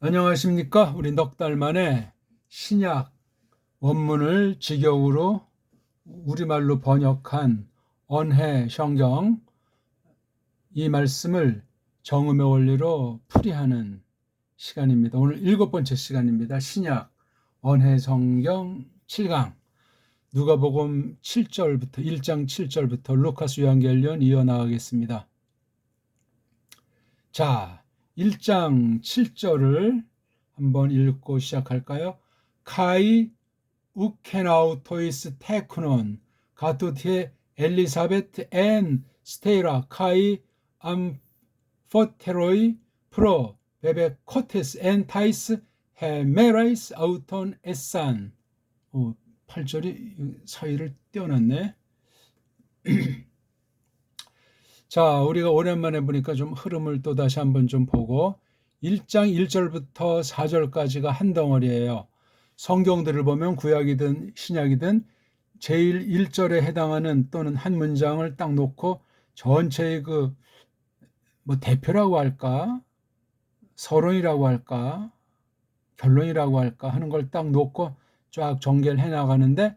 안녕하십니까? 우리 넉 달 만에 신약 원문을 직역으로 우리말로 번역한 언해 성경, 이 말씀을 정음의 원리로 풀이하는 시간입니다. 오늘 7번째 시간입니다. 신약 언해 성경 7강, 누가복음 7절부터 1장 7절부터 루카스 요한계시록 이어나가겠습니다. 자, 1장 7절을 한번 읽고 시작할까요? 카이 우케나우토이스 테크논 가투티에 엘리사베트 앤 스테이라 카이 암포테로이 프로 베베 코테스 앤 타이스 헤메라이스 아우톤 에산. 8절이 사이를 떼어놨네. 자, 우리가 오랜만에 보니까 좀 흐름을 또 다시 한번 좀 보고 1장 1절부터 4절까지가 한 덩어리예요. 성경들을 보면 구약이든 신약이든 제일 1절에 해당하는 또는 한 문장을 딱 놓고 전체의 대표라고 할까, 서론이라고 할까, 결론이라고 할까 하는 걸 딱 놓고 쫙 전개를 해 나가는데,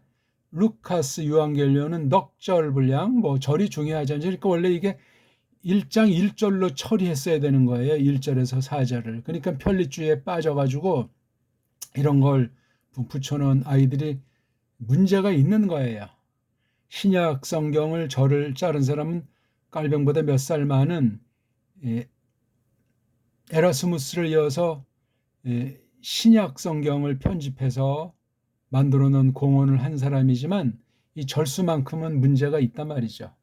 루카스 요한계시록은 넉절 분량, 절이 중요하지 않죠. 그러니까 원래 이게 1장 1절로 처리했어야 되는 거예요. 1절에서 4절을. 그러니까 편리주의에 빠져가지고 이런 걸 붙여놓은 아이들이 문제가 있는 거예요. 신약 성경을 절을 자른 사람은 깔병보다 몇 살 많은 에라스무스를 이어서 신약 성경을 편집해서 만들어 놓은 공헌을 한 사람이지만 이 절수만큼은 문제가 있단 말이죠.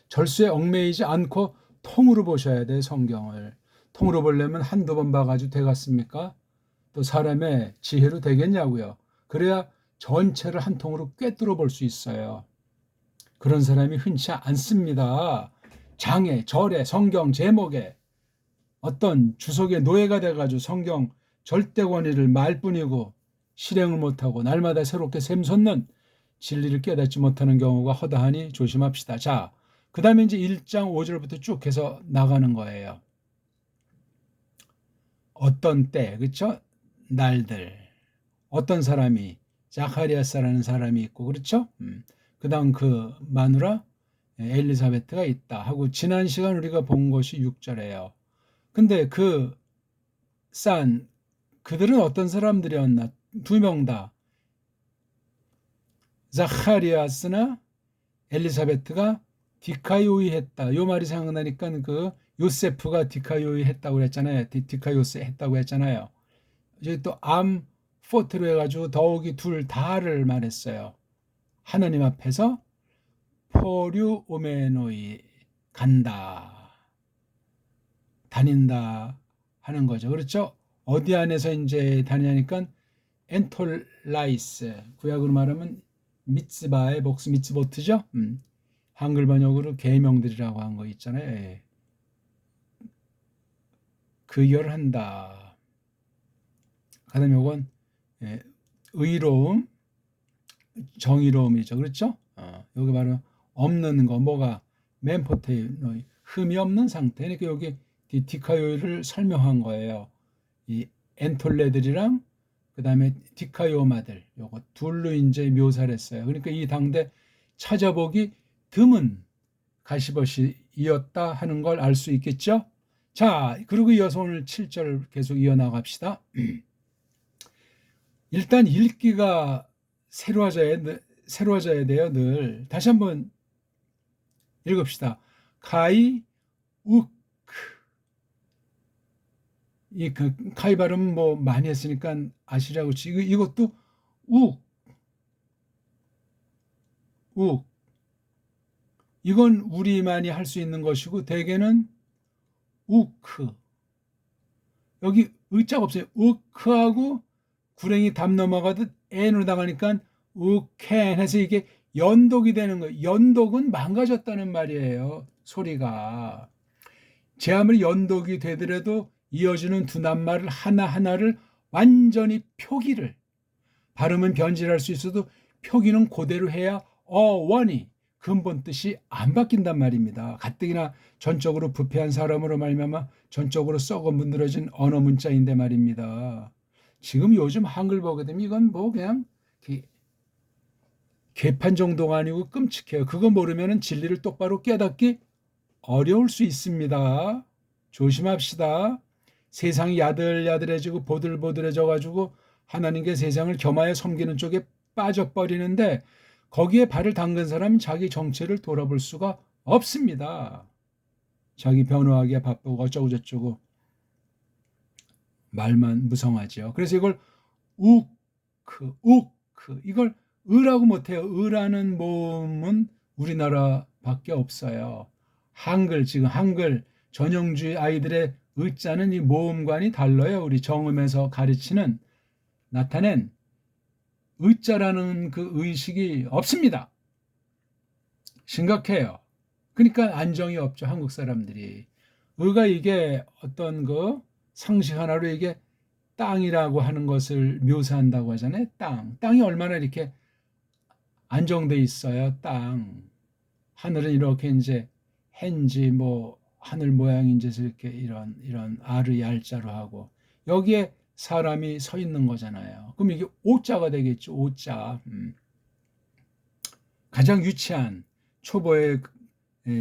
절수에 얽매이지 않고 통으로 보셔야 돼. 성경을 통으로 보려면 한두 번 봐가지고 되겠습니까? 또 사람의 지혜로 되겠냐고요. 그래야 전체를 한 통으로 꿰뚫어 볼 수 있어요. 그런 사람이 흔치 않습니다. 장에, 절에, 성경 제목에 어떤 주석의 노예가 돼가지고 성경 절대 권위를 말뿐이고 실행을 못하고 날마다 새롭게 샘솟는 진리를 깨닫지 못하는 경우가 허다하니 조심합시다. 자, 그 다음에 이제 1장 5절부터 쭉 해서 나가는 거예요. 어떤 때, 그렇죠? 날들, 어떤 사람이, 자카리아스라는 사람이 있고, 그렇죠? 그 다음 그 마누라 엘리사베트가 있다 하고, 지난 시간 우리가 본 것이 6절이에요. 근데 그들은 어떤 사람들이었나? 두 명 다. 자카리아스나 엘리사베트가 디카요이 했다. 요 말이 생각나니까 요세프가 디카요이 했다고 했잖아요. 디카요스 했다고 했잖아요. 이제 또 암포트로 해가지고 더욱이 둘 다를 말했어요. 하나님 앞에서 포류 오메노이 간다, 다닌다 하는 거죠. 그렇죠? 어디 안에서 이제 다니냐니까 엔톨라이스, 구약으로 말하면 미츠바의 복수 미츠보트죠. 한글 번역으로 계명들이라고 한 거 있잖아요. 그 일을 한다. 그 다음에 이건 의로움, 정의로움이죠. 그렇죠? 여기 바로 없는 거, 뭐가 멘포테이, 흠이 없는 상태. 그러니까 여기 디카요를 설명한 거예요. 이 엔톨레들이랑 그 다음에 디카요마들, 요거 둘로 이제 묘사를 했어요. 그러니까 이 당대 찾아보기 드문 가시벗이었다 하는 걸 알 수 있겠죠? 자, 그리고 이어서 오늘 7절 계속 이어나갑시다. 일단 읽기가 새로워져야 돼요, 늘. 다시 한번 읽읍시다. 카이 우크. 카이 발음 많이 했으니까 아시라고. 이것도 욱. 이건 우리만이 할 수 있는 것이고, 대개는 우크. 여기 의자가 없어요. 우크하고 구랭이 담 넘어가듯 N으로 나가니까 우캔 해서 이게 연독이 되는 거예요. 연독은 망가졌다는 말이에요. 소리가. 제 아무리 연독이 되더라도 이어지는 두 낱말을 하나하나를 완전히 발음은 변질할 수 있어도 표기는 그대로 해야 어원이, 근본 뜻이 안 바뀐단 말입니다. 가뜩이나 전적으로 부패한 사람으로 말미암아 전적으로 썩어 문드러진 언어 문자인데 말입니다. 지금 요즘 한글 보게 되면 이건 뭐 그냥 개판 정도가 아니고 끔찍해요. 그거 모르면 진리를 똑바로 깨닫기 어려울 수 있습니다. 조심합시다. 세상이 야들야들해지고 보들보들해져 가지고 하나님께 세상을 겸하여 섬기는 쪽에 빠져버리는데 거기에 발을 담근 사람은 자기 정체를 돌아볼 수가 없습니다. 자기 변호하기에 바쁘고 어쩌고 저쩌고 말만 무성하죠. 그래서 이걸 우크 이걸 으라고 못해요. 으라는 모음은 우리나라밖에 없어요. 한글 지금 한글 전형주의 아이들의 으자는 이 모음관이 달라요. 우리 정음에서 가르치는 나타낸 으자라는 그 의식이 없습니다. 심각해요. 그러니까 안정이 없죠. 한국 사람들이. 의가 이게 어떤 그 상식 하나로 이게 땅이라고 하는 것을 묘사한다고 하잖아요. 땅이 얼마나 이렇게 안정돼 있어요. 땅. 하늘은 이렇게 이제 해인지 뭐 하늘 모양인지 이렇게 이런 아르 얄자로 하고 여기에 사람이 서 있는 거잖아요. 그럼 이게 오자가 되겠죠. 오자. 가장 유치한 초보의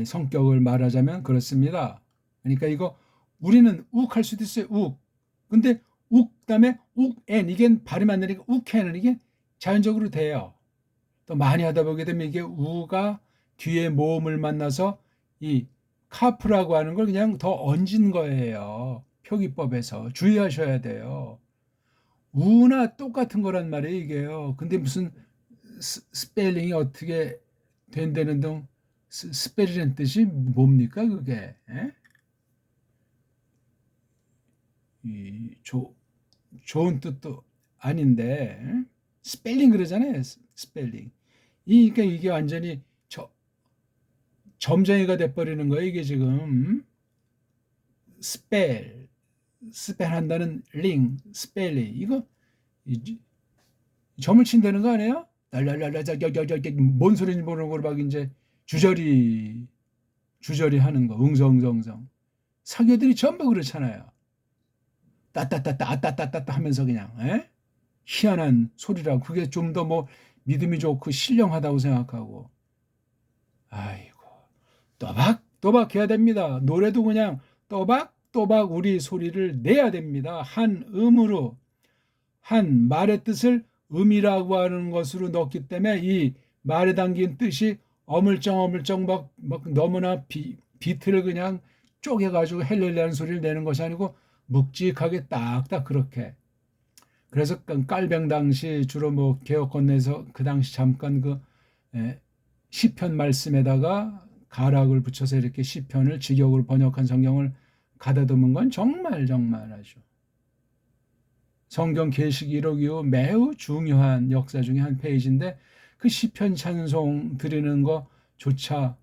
성격을 말하자면 그렇습니다. 그러니까 이거 우리는 욱 할 수도 있어요. 욱. 근데 욱 그다음에 욱엔 이게 발음 안 되니까 욱해는 이게 자연적으로 돼요. 또 많이 하다 보게 되면 이게 우가 뒤에 모음을 만나서 이 카프라고 하는 걸 그냥 더 얹은 거예요. 표기법에서 주의하셔야 돼요. 우나 똑같은 거란 말이에요, 이게요. 근데 무슨 스펠링이 어떻게 된다는 등 스펠이라는 뜻이 뭡니까, 그게? 좋은 뜻도 아닌데 스펠링 그러잖아요. 스펠링. 그러니까 이게 완전히 점쟁이가 돼버리는 거예요. 이게 지금 스펠 한다는 링, 스펠링 이거 점을 친다는 거 아니에요? 뭔 소리인지 모르는 걸 막 이제 주저리 하는 거, 응성성성. 사교들이 전부 그렇잖아요. 따따따따 아따따따따 하면서 그냥 희한한 소리라고 그게 좀 더 뭐 믿음이 좋고 신령하다고 생각하고 아이고 또박 해야 됩니다. 노래도 그냥 또박 우리 소리를 내야 됩니다. 한 음으로 한 말의 뜻을 음이라고 하는 것으로 넣기 때문에 이 말에 담긴 뜻이 어물쩡 막 너무나 비트를 그냥 쪼개가지고 헬렐레하는 소리를 내는 것이 아니고 묵직하게 딱딱 그렇게. 그래서 깔병 당시 주로 뭐 개혁 건네서 그 당시 잠깐 그 시편 말씀에다가 가락을 붙여서 이렇게 시편을 직역으로 번역한 성경을 가다듬은 건 정말 아주 성경 계시 기록 이후 매우 중요한 역사 중에 한 페이지인데 그 시편 찬송 드리는 거조차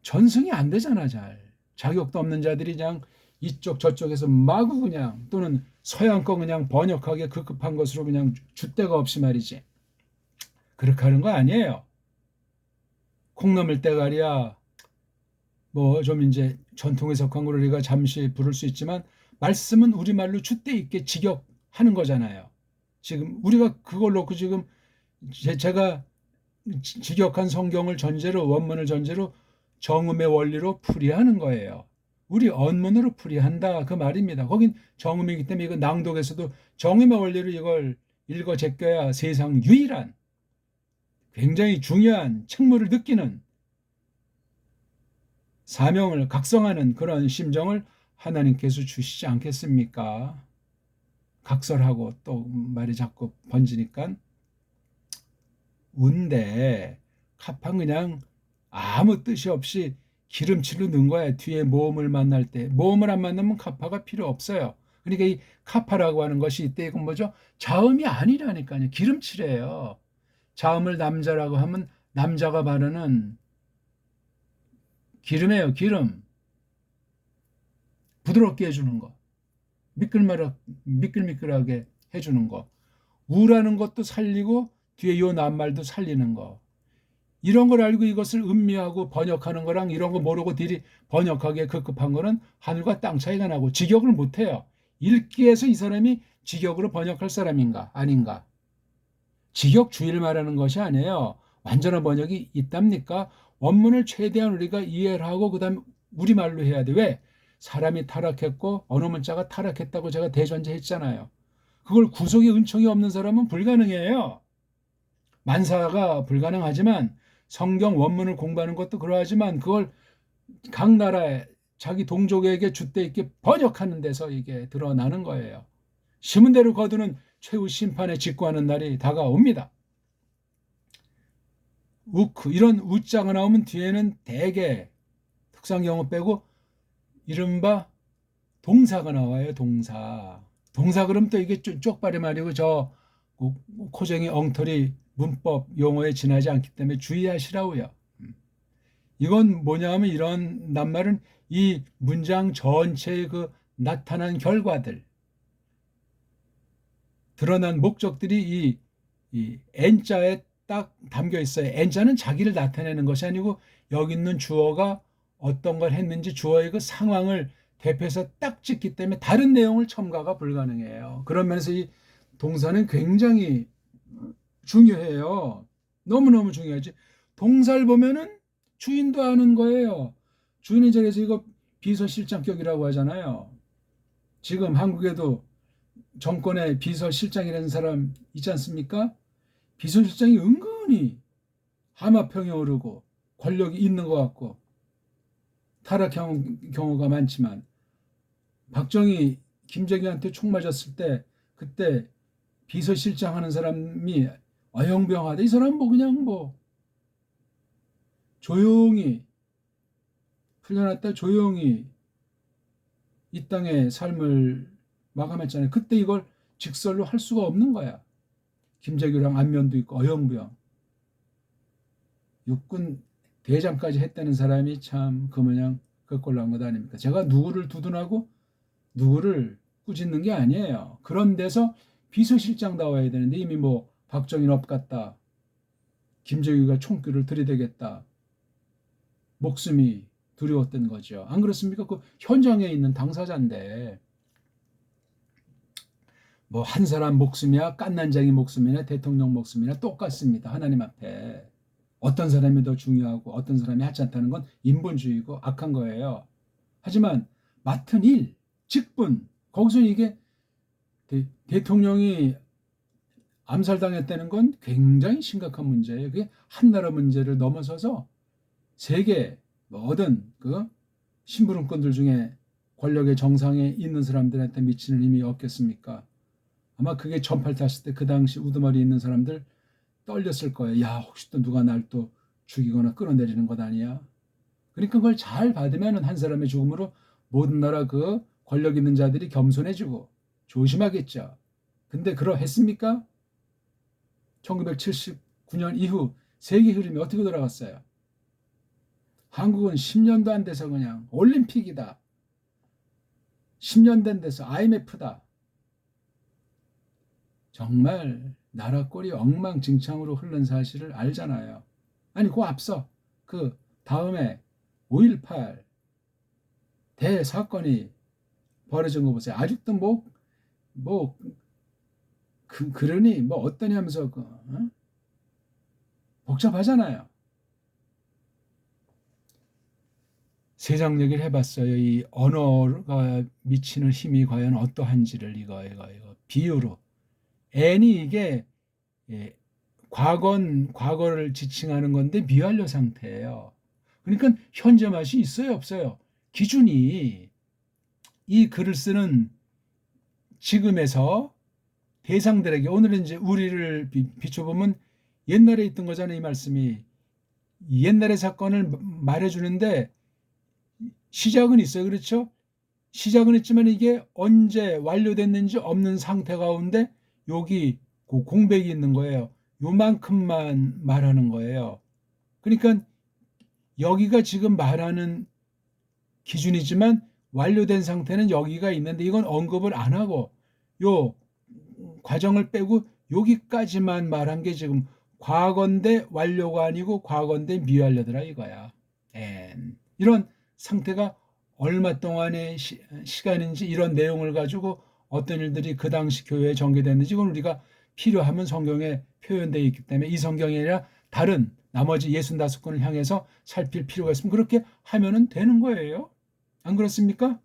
전승이 안 되잖아. 잘 자격도 없는 자들이 그냥 이쪽 저쪽에서 마구 그냥 또는 서양 거 그냥 번역하게 급급한 것으로 그냥 줏대가 없이 말이지. 그렇게 하는 거 아니에요. 콩나물 대가리야 뭐 좀 이제 전통에 속한 걸 우리가 잠시 부를 수 있지만 말씀은 우리말로 줏대 있게 직역하는 거잖아요. 지금 우리가 그걸 놓고 지금 제가 직역한 성경을 전제로 원문을 전제로 정음의 원리로 풀이하는 거예요. 우리 언문으로 풀이한다 그 말입니다. 거긴 정음이기 때문에 이거 낭독에서도 정음의 원리로 이걸 읽어 제껴야 세상 유일한 굉장히 중요한 책무를 느끼는 사명을 각성하는 그런 심정을 하나님께서 주시지 않겠습니까? 각설하고 또 말이 자꾸 번지니까 운데 카판 그냥 아무 뜻이 없이 기름칠로 넣은 거야. 뒤에 모음을 만날 때 모음을 안 만나면 카파가 필요 없어요. 그러니까 이 카파라고 하는 것이 이때 이건 뭐죠? 자음이 아니라니까요. 기름칠이에요. 자음을 남자라고 하면 남자가 바르는 기름이에요. 기름. 부드럽게 해주는 거. 미끌미끌하게 해주는 거. 우라는 것도 살리고 뒤에 요 낱말도 살리는 거. 이런 걸 알고 이것을 음미하고 번역하는 거랑 이런 거 모르고 들이 번역하기에 급급한 거는 하늘과 땅 차이가 나고 직역을 못해요. 읽기에서 이 사람이 직역으로 번역할 사람인가 아닌가. 직역주의를 말하는 것이 아니에요. 완전한 번역이 있답니까? 원문을 최대한 우리가 이해를 하고 그다음 우리말로 해야 돼. 왜? 사람이 타락했고 언어 문자가 타락했다고 제가 대전제했잖아요. 그걸 구속의 은총이 없는 사람은 불가능해요. 만사가 불가능하지만 성경 원문을 공부하는 것도 그러하지만 그걸 각 나라의 자기 동족에게 줏대 있게 번역하는 데서 이게 드러나는 거예요. 심은 대로 거두는 최후 심판에 직구하는 날이 다가옵니다. 우크 이런 우자가 나오면 뒤에는 대개 특상 경우 빼고 이른바 동사가 나와요. 동사 그럼 또 이게 쪽발이 말이고 저 코쟁이 엉터리 문법 용어에 지나지 않기 때문에 주의하시라고요. 이건 뭐냐 하면 이런 낱말은 이 문장 전체의 그 나타난 결과들 드러난 목적들이 이 N자에 딱 담겨 있어요. N자는 자기를 나타내는 것이 아니고 여기 있는 주어가 어떤 걸 했는지 주어의 그 상황을 대표해서 딱 찍기 때문에 다른 내용을 첨가가 불가능해요. 그런 면에서 이 동사는 굉장히 중요해요. 너무너무 중요하지. 동사를 보면은 주인도 아는 거예요. 주인은 저래서 이거 비서실장격이라고 하잖아요. 지금 한국에도 정권의 비서실장이라는 사람 있지 않습니까? 비서실장이 은근히 하마평에 오르고 권력이 있는 것 같고 타락한 경우가 많지만 박정희 김정일한테 총 맞았을 때 그때 비서실장 하는 사람이 어영부영하다. 이 사람 뭐 그냥 뭐 조용히 풀려났다 조용히 이 땅의 삶을 마감했잖아요. 그때 이걸 직설로 할 수가 없는 거야. 김재규랑 안면도 있고 어영부영. 육군 대장까지 했다는 사람이 참 그 모양 그 꼴 난 것 아닙니까? 제가 누구를 두둔하고 누구를 꾸짖는 게 아니에요. 그런 데서 비서실장 나와야 되는데 이미 뭐 박정희 업갔다. 김재규가 총기를 들이대겠다. 목숨이 두려웠던 거죠. 안 그렇습니까? 그 현장에 있는 당사자인데 뭐 한 사람 목숨이야 깐난장이 목숨이나 대통령 목숨이나 똑같습니다. 하나님 앞에. 어떤 사람이 더 중요하고 어떤 사람이 하찮다는 건 인본주의고 악한 거예요. 하지만 맡은 일, 직분, 거기서 이게 대통령이 암살당했다는 건 굉장히 심각한 문제예요. 그게 한 나라 문제를 넘어서서 세계 모든 그 심부름꾼들 중에 권력의 정상에 있는 사람들한테 미치는 힘이 없겠습니까? 아마 그게 전파를 탔을 때 그 당시 우두머리 있는 사람들 떨렸을 거예요. 야, 혹시 또 누가 날 또 죽이거나 끌어내리는 것 아니야? 그러니까 그걸 잘 받으면 한 사람의 죽음으로 모든 나라 그 권력 있는 자들이 겸손해지고 조심하겠죠. 근데 그러했습니까? 1979년 이후 세계 흐름이 어떻게 돌아갔어요? 한국은 10년도 안 돼서 그냥 올림픽이다. 10년 된 데서 IMF다. 정말 나라 꼴이 엉망진창으로 흐른 사실을 알잖아요. 아니 그 앞서 그 다음에 5.18 대사건이 벌어진 거 보세요. 아직도 그러니 뭐 어떠니 하면서 복잡하잖아요. 세상 얘기를 해봤어요. 이 언어가 미치는 힘이 과연 어떠한지를 이거 비유로. N이 이게 과거를 지칭하는 건데 미완료 상태예요. 그러니까 현재 맛이 있어요, 없어요? 기준이 이 글을 쓰는 지금에서 대상들에게 오늘은 이제 우리를 비춰보면 옛날에 있던 거잖아요. 이 말씀이 옛날의 사건을 말해주는데 시작은 있어요. 그렇죠? 시작은 있지만 이게 언제 완료됐는지 없는 상태 가운데 여기 공백이 있는 거예요. 요만큼만 말하는 거예요. 그러니까 여기가 지금 말하는 기준이지만 완료된 상태는 여기가 있는데 이건 언급을 안 하고 요 과정을 빼고 여기까지만 말한 게 지금 과거인데 완료가 아니고 과거인데 미완료더라 이거야. 이런 상태가 얼마 동안의 시간인지 이런 내용을 가지고 어떤 일들이 그 당시 교회에 전개됐는지 이건 우리가 필요하면 성경에 표현되어 있기 때문에 이 성경이 아니라 다른 나머지 65권을 향해서 살필 필요가 있으면 그렇게 하면은 되는 거예요. 안 그렇습니까?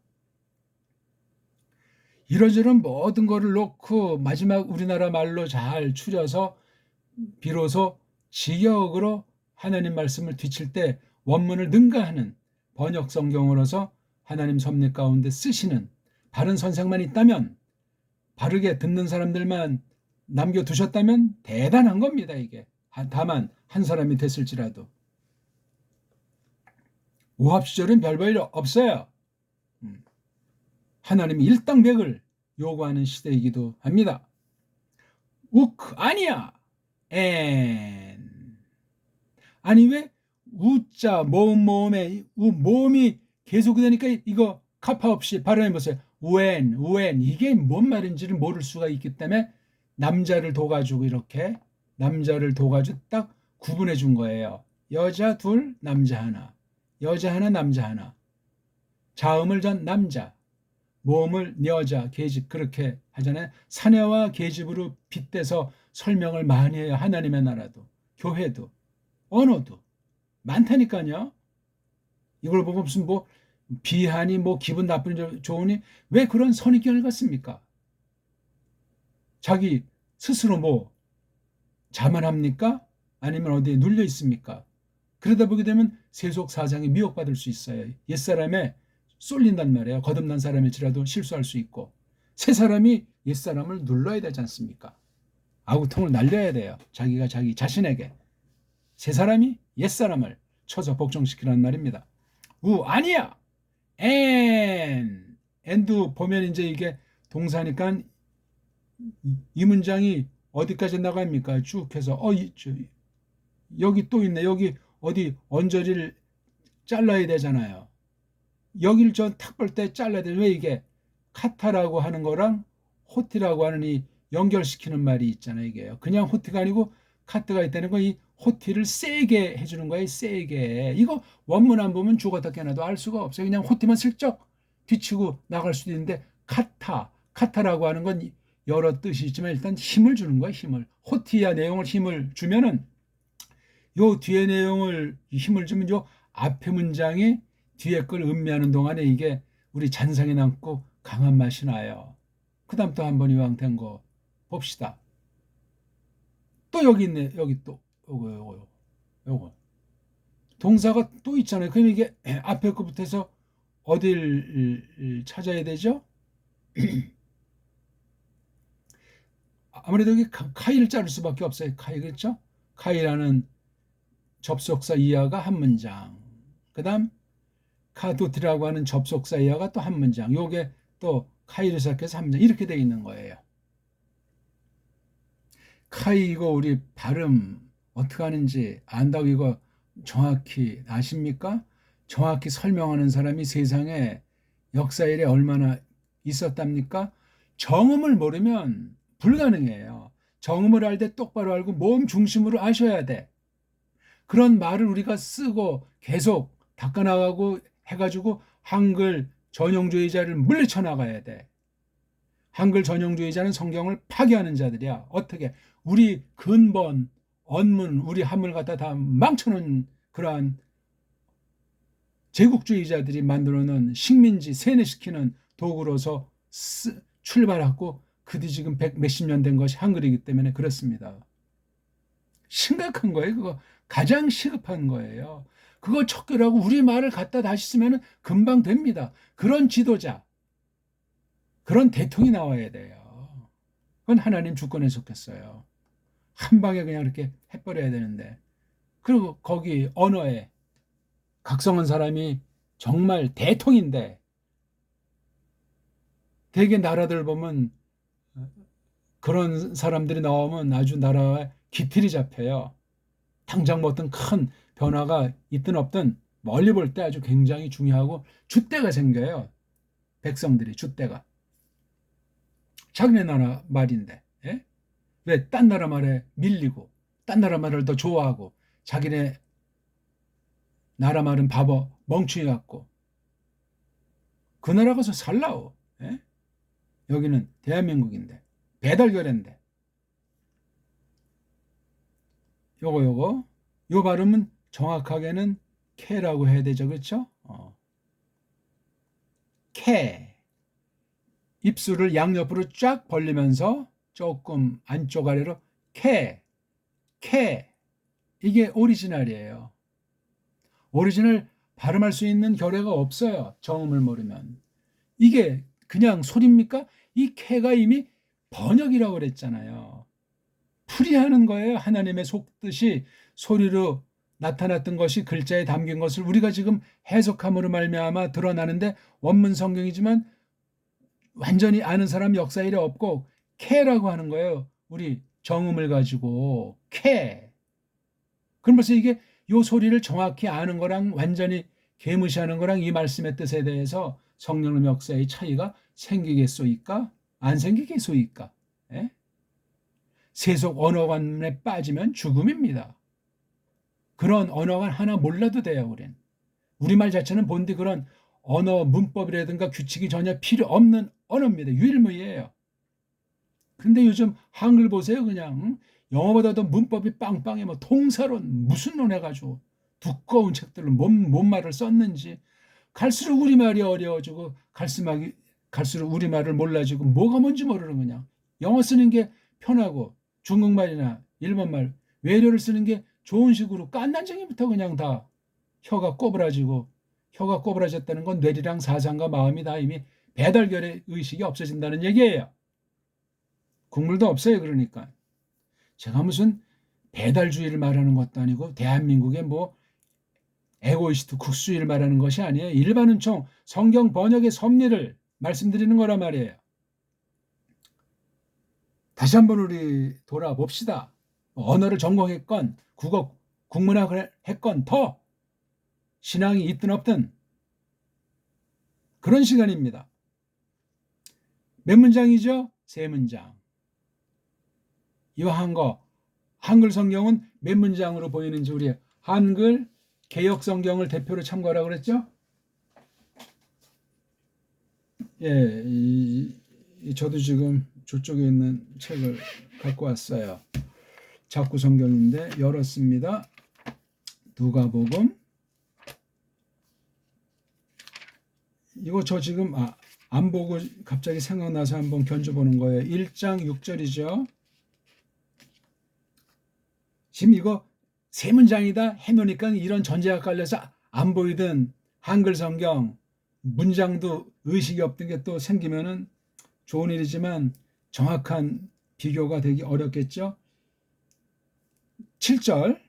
이러저런 모든 거를 놓고 마지막 우리나라 말로 잘 추려서 비로소 직역으로 하나님 말씀을 뒤칠 때 원문을 능가하는 번역 성경으로서 하나님 섭리 가운데 쓰시는 바른 선생만 있다면, 바르게 듣는 사람들만 남겨두셨다면 대단한 겁니다. 이게 다만 한 사람이 됐을지라도 오합시절은 별 볼 일 없어요. 하나님이 일당백을 요구하는 시대이기도 합니다. 우크 아니야. 아니 왜 우자 모음에 모음이 계속되니까 이거 가파 없이 발음해 보세요. 우엔 이게 뭔 말인지를 모를 수가 있기 때문에 남자를 둬가지고 이렇게 남자를 둬가지고 딱 구분해 준 거예요. 여자 둘 남자 하나, 여자 하나 남자 하나, 자음을 전 남자, 모음을 여자 계집 그렇게 하잖아요. 사내와 계집으로 빗대서 설명을 많이 해요. 하나님의 나라도 교회도 언어도 많다니까요. 이걸 보고 무슨 뭐 비하니 뭐 기분 나쁘니 좋으니 왜 그런 선입견을 갖습니까? 자기 스스로 뭐 자만합니까? 아니면 어디에 눌려 있습니까? 그러다 보게 되면 세속 사장이 미혹받을 수 있어요. 옛사람에 쏠린단 말이에요. 거듭난 사람일지라도 실수할 수 있고 새 사람이 옛사람을 눌러야 되지 않습니까? 아구통을 날려야 돼요. 자기가 자기 자신에게 새 사람이 옛사람을 쳐서 복종시키라는 말입니다. 아니야. 도 보면 이제 이게 동사니까 이 문장이 어디까지 나갑니까? 쭉 해서 여기 또 있네. 여기 어디 언저리를 잘라야 되잖아요. 여기를 전 탁 볼 때 잘라야 돼. 왜 이게 카타라고 하는 거랑 호티라고 하는 이 연결시키는 말이 있잖아요. 이게요. 그냥 호티가 아니고 카트가 있다는 건 이 호티를 세게 해주는 거예요. 세게. 이거 원문 안 보면 죽었다 깨나도 알 수가 없어요. 그냥 호티만 슬쩍 뒤치고 나갈 수도 있는데 카타라고 하는 건 여러 뜻이 있지만 일단 힘을 주는 거예요. 힘을. 호티야 내용을 힘을 주면은 요 뒤에 내용을 힘을 주면 요 앞에 문장이 뒤에 걸 음미하는 동안에 이게 우리 잔상에 남고 강한 맛이 나요. 그 다음 또 한 번 이왕 된 거 봅시다. 또 여기 있네. 여기 또 요거 동사가 또 있잖아요. 그럼 이게 앞에 거부터 해서 어딜 찾아야 되죠? 아무래도 여기 카이를 자를 수밖에 없어요. 카이 그렇죠? 카이라는 접속사 이하가 한 문장. 그 다음 카도트라고 하는 접속사 이하가 또 한 문장. 요게 또 카이를 시작해서 한 문장. 이렇게 되어 있는 거예요. 카이 이거 우리 발음 어떻게 하는지 안다고 이거 정확히 아십니까? 정확히 설명하는 사람이 세상에 역사 일에 얼마나 있었답니까? 정음을 모르면 불가능해요. 정음을 알 때 똑바로 알고 모음 중심으로 아셔야 돼. 그런 말을 우리가 쓰고 계속 닦아나가고 해가지고 한글 전용주의자를 물리쳐 나가야 돼. 한글 전용주의자는 성경을 파괴하는 자들이야. 어떻게? 우리 근본, 언문, 우리 한문을 갖다 다 망쳐놓은 그러한 제국주의자들이 만들어놓은 식민지 세뇌시키는 도구로서 출발하고 그뒤 지금 몇십 년 된 것이 한글이기 때문에 그렇습니다. 심각한 거예요. 그거 가장 시급한 거예요. 그거 척결하고 우리 말을 갖다 다시 쓰면 금방 됩니다. 그런 지도자, 그런 대통령이 나와야 돼요. 그건 하나님 주권에 속했어요. 한 방에 그냥 이렇게 해버려야 되는데. 그리고 거기 언어에 각성한 사람이 정말 대통인데 대개 나라들 보면 그런 사람들이 나오면 아주 나라에 기틀이 잡혀요. 당장 뭐 어떤 큰 변화가 있든 없든 멀리 볼 때 아주 굉장히 중요하고 줏대가 생겨요. 백성들이 줏대가. 자기네 나라 말인데 예? 왜 딴 나라 말에 밀리고 딴 나라 말을 더 좋아하고 자기네 나라 말은 바보 멍충이 같고 그 나라 가서 살라오. 예? 여기는 대한민국인데 배달결인데 요거 요 발음은 정확하게는 캐라고 해야 되죠. 그렇죠? 캐. 입술을 양옆으로 쫙 벌리면서 조금 안쪽 아래로 캐. 이게 오리지널이에요. 오리지널 발음할 수 있는 결례가 없어요. 정음을 모르면. 이게 그냥 소리입니까? 이 캐가 이미 번역이라고 그랬잖아요. 풀이하는 거예요. 하나님의 속뜻이 소리로 나타났던 것이 글자에 담긴 것을 우리가 지금 해석함으로 말미암아 드러나는데 원문 성경이지만 완전히 아는 사람 역사 일에 없고 캐라고 하는 거예요. 우리 정음을 가지고 캐. 그럼 벌써 이게 요 소리를 정확히 아는 거랑 완전히 개무시하는 거랑 이 말씀의 뜻에 대해서 성령의 역사의 차이가 생기겠소이까? 안 생기겠소이까? 예? 세속 언어관에 빠지면 죽음입니다. 그런 언어관 하나 몰라도 돼요, 우린. 우리말 자체는 본디 그런 언어 문법이라든가 규칙이 전혀 필요 없는 언어입니다. 유일무이해요. 근데 요즘 한글 보세요, 그냥. 영어보다도 문법이 빵빵해. 뭐 통사론 무슨 론 해가지고 두꺼운 책들로 뭔 말을 썼는지 갈수록 우리말이 어려워지고 갈수록 우리말을 몰라지고 뭐가 뭔지 모르는 그냥 영어 쓰는 게 편하고 중국말이나 일본말 외래어를 쓰는 게 좋은 식으로 깐난쟁이부터 그냥 다 혀가 꼬부라졌다는 건 뇌리랑 사상과 마음이 다 이미 배달결의 의식이 없어진다는 얘기예요. 국물도 없어요. 그러니까 제가 무슨 배달주의를 말하는 것도 아니고 대한민국의 뭐 에고이스트 국수를 말하는 것이 아니에요. 일반 은총 성경 번역의 섭리를 말씀드리는 거란 말이에요. 다시 한번 우리 돌아봅시다. 언어를 전공했건 국어 국문학을 했건 더 신앙이 있든 없든 그런 시간입니다. 몇 문장이죠? 3문장. 이와 한글 성경은 몇 문장으로 보이는지 우리 한글 개역 성경을 대표로 참고하라고 그랬죠? 예, 저도 지금 저쪽에 있는 책을 갖고 왔어요. 작구 성경인데 열었습니다. 누가복음. 이거 저 지금 안 보고 갑자기 생각나서 한번 견줘보는 거예요. 1장 6절이죠. 지금 이거 3문장이다 해놓으니까 이런 전제가 깔려서 안 보이던 한글 성경 문장도 의식이 없던 게 또 생기면은 좋은 일이지만 정확한 비교가 되기 어렵겠죠. 7절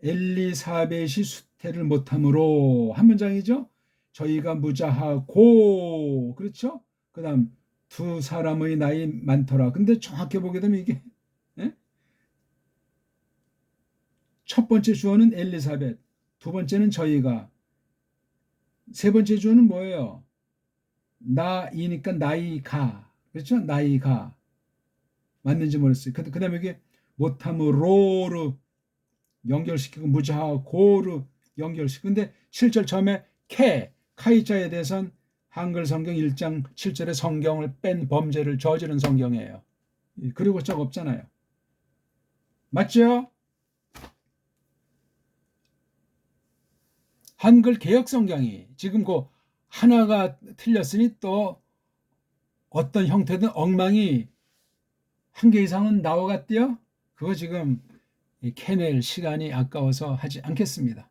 엘리사벳이 수태를 못함으로 한 문장이죠. 저희가 무자하고 그렇죠. 그 다음 2사람의 나이 많더라. 근데 정확히 보게 되면 이게 첫 번째 주어는 엘리사벳, 두 번째는 저희가, 세 번째 주어는 뭐예요? 나이니까 나이가, 그렇죠? 나이가 맞는지 모르겠어요. 그 다음에 이게 못함으로로 연결시키고 무자하고로 연결시키고 근데 7절 처음에 카이자에 대해서는 한글 성경 1장 7절에 성경을 뺀 범죄를 저지른 성경이에요. 그리고 적 없잖아요. 맞죠? 한글 개역 성경이 지금 그 하나가 틀렸으니 또 어떤 형태든 엉망이 한 개 이상은 나와갔대요. 그거 지금 캐낼 시간이 아까워서 하지 않겠습니다.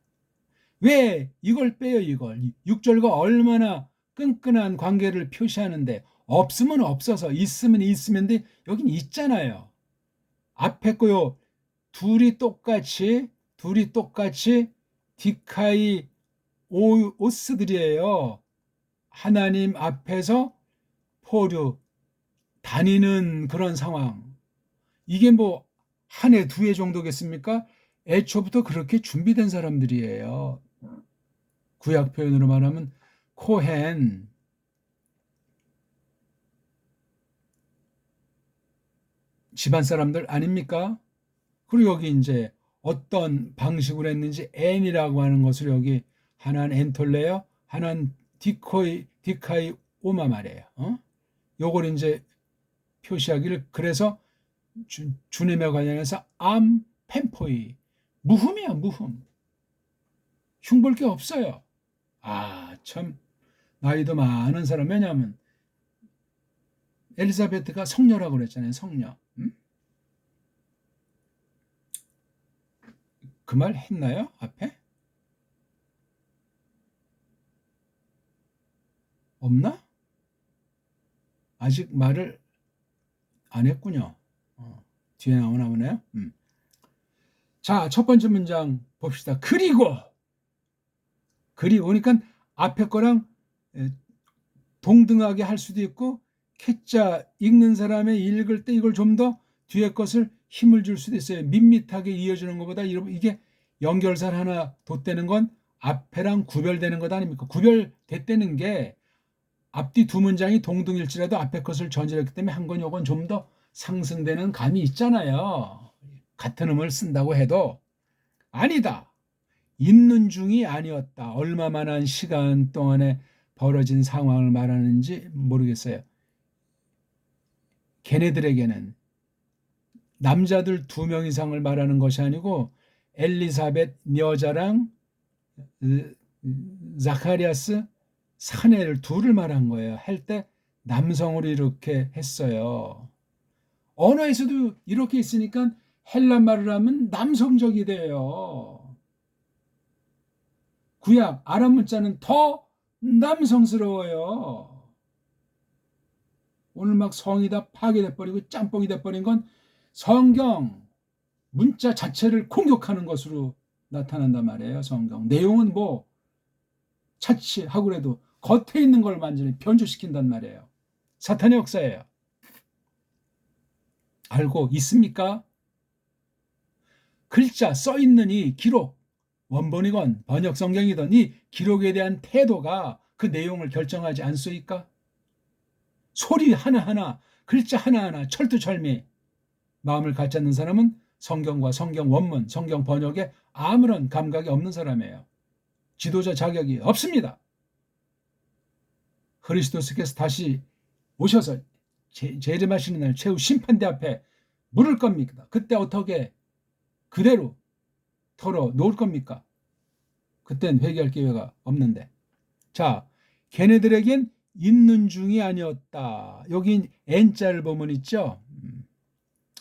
왜 이걸 빼요? 이걸 6절과 얼마나 끈끈한 관계를 표시하는데 없으면 없어서 있으면 있으면데 여긴 있잖아요. 앞에 거요 둘이 똑같이 디카이 오스들이에요. 하나님 앞에서 포류 다니는 그런 상황. 이게 뭐 한 해, 2해 정도겠습니까? 애초부터 그렇게 준비된 사람들이에요. 구약 표현으로 말하면 코헨. 집안 사람들 아닙니까? 그리고 여기 이제 어떤 방식으로 했는지 n이라고 하는 것을 여기 하나는 엔톨레어, 하나는 디카이 오마 말이에요. 요걸 이제 표시하기를 그래서 주님에 관련해서 암 펜포이 무흠이야 무흠. 흉볼 게 없어요. 참 나이도 많은 사람 왜냐하면 엘리자베트가 성녀라고 그랬잖아요. 성녀. 그 말 했나요? 앞에? 없나? 아직 말을 안 했군요. 뒤에 나오나 보네요. 자, 첫 번째 문장 봅시다. 그리고 그러니까 앞에 거랑 동등하게 할 수도 있고 캐자 읽는 사람의 읽을 때 이걸 좀 더 뒤에 것을 힘을 줄 수도 있어요. 밋밋하게 이어지는 것보다 이게 연결살 하나 덧대는 건 앞에랑 구별되는 것 아닙니까? 구별됐다는 게 앞뒤 두 문장이 동등일지라도 앞에 것을 전제했기 때문에 한 건 요건 좀 더 상승되는 감이 있잖아요. 같은 음을 쓴다고 해도 아니다. 있는 중이 아니었다. 얼마만한 시간 동안에 벌어진 상황을 말하는지 모르겠어요. 걔네들에게는 남자들 2명 이상을 말하는 것이 아니고 엘리사벳 여자랑 자카리아스 사내를 둘을 말한 거예요. 할 때 남성으로 이렇게 했어요. 언어에서도 이렇게 있으니까 헬란말을 하면 남성적이 돼요. 구약 아람 문자는 더 남성스러워요. 오늘 막 성이 다 파괴돼 버리고 짬뽕이 돼 버린 건 성경 문자 자체를 공격하는 것으로 나타난단 말이에요. 성경 내용은 뭐 차치하고 그래도 겉에 있는 걸 완전히 변조시킨단 말이에요. 사탄의 역사예요. 알고 있습니까? 글자 써 있는 이 기록, 원본이건 번역 성경이든 이 기록에 대한 태도가 그 내용을 결정하지 않소이까? 소리 하나하나, 글자 하나하나 철두철미 마음을 갖지 않는 사람은 성경과 성경 원문, 성경 번역에 아무런 감각이 없는 사람이에요. 지도자 자격이 없습니다. 그리스도께서 다시 오셔서 재림하시는 날 최후 심판대 앞에 물을 겁니까? 그때 어떻게 그대로 털어 놓을 겁니까? 그땐 회개할 기회가 없는데. 자, 걔네들에겐 있는 중이 아니었다. 여기 N자를 보면 있죠.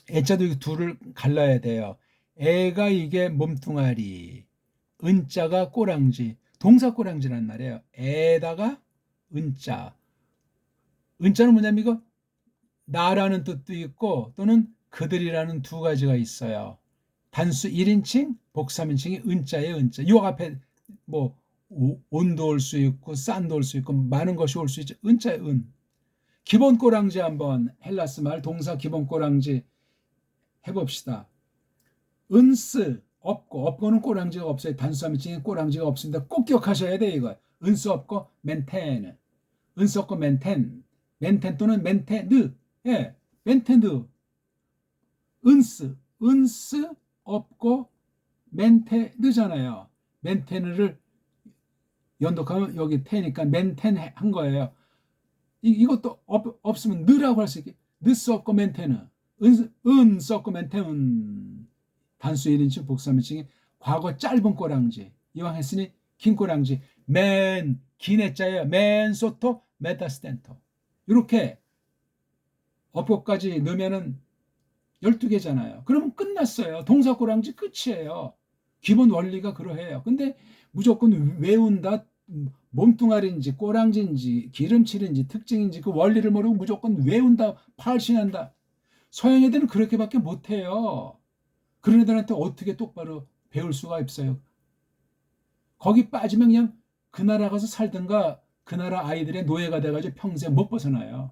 N자도 둘을 갈라야 돼요. 애가 이게 몸뚱아리, 은자가 꼬랑지, 동사 꼬랑지란 말이에요. 애다가 은자. 은자는 뭐냐면 이거 나라는 뜻도 있고 또는 그들이라는 두 가지가 있어요. 단수 1인칭, 복수 3인칭이 은자예요. 은자. 요 앞에 뭐 온도 올 수 있고 싼도 올 수 있고 많은 것이 올 수 있죠. 은자의 은. 기본 꼬랑지 한번 헬라스 말 동사 기본 꼬랑지 해봅시다. 은스 없고는 꼬랑지가 없어요. 단수 3인칭에 꼬랑지가 없습니다. 꼭 기억하셔야 돼요. 이거. 은스 없고 멘텐. 은스 없고 멘텐 또는 멘테느. 예, 멘테느. 은스 없고 멘테느잖아요. 멘테느를 연독하면 여기 테니까 멘텐 한 거예요. 이것도 없으면 느라고 할 수 있게 느스 없고 멘테느. 은스 없고 멘테은. 단수 1인칭 복수 3인칭이 과거 짧은 꼬랑지. 이왕 했으니 긴 꼬랑지. 긴 해자예요. 소토 메타스텐토. 이렇게 업고까지 넣으면은 12개잖아요. 그러면 끝났어요. 동사 꼬랑지 끝이에요. 기본 원리가 그러해요. 근데 무조건 외운다, 몸뚱아리인지 꼬랑지인지 기름칠인지 특징인지 그 원리를 모르고 무조건 외운다, 팔신한다. 서양 애들은 그렇게밖에 못해요. 그런 애들한테 어떻게 똑바로 배울 수가 없어요. 거기 빠지면 그냥 그 나라 가서 살든가 그 나라 아이들의 노예가 돼가지고 평생 못 벗어나요.